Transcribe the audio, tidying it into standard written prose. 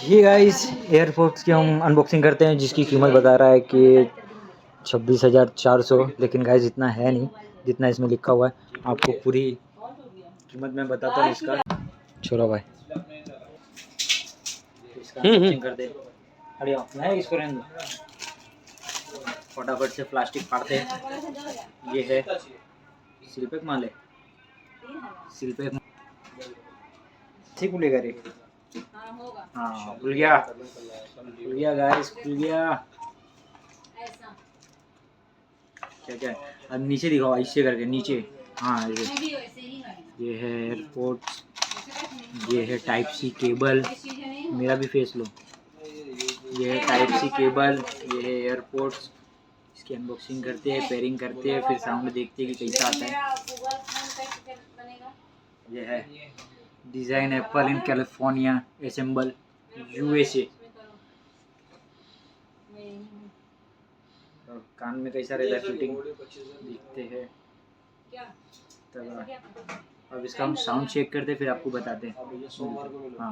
ये guys airports की हम अनबॉक्सिंग करते हैं जिसकी कीमत बता रहा है कि 26,400, लेकिन गाइस इतना है नहीं जितना इसमें लिखा हुआ है। आपको पूरी कीमत मैं बताता हूँ इसका। छोड़ो भाई, इसका अनबॉक्सिंग कर दे। अरे मैं इसको रहने दो, फटाफट से प्लास्टिक फाड़ते हैं। ये है सिल्पेक माल है, सिल्पेक ठीक खुलेगा रे। हाँ खुल गया, खुल गया गाइस, खुल गया। क्या क्या है? अब नीचे दिखाओ ऐसे करके नीचे। हाँ ये है एयरपोर्ट्स, ये है टाइप सी केबल, मेरा भी फेस लो। ये है टाइप सी केबल, ये है एयरपोर्ट्स। इसकी अनबॉक्सिंग करते हैं, पेयरिंग करते हैं, फिर साउंड देखते हैं कि कैसा आता है। ये है design apple in California, assemble USA. और कान में कैसा रहता है फिटिंग देखते हैं। तब अब इसका हम साउंड चेक करते फिर आपको बताते हैं। हाँ।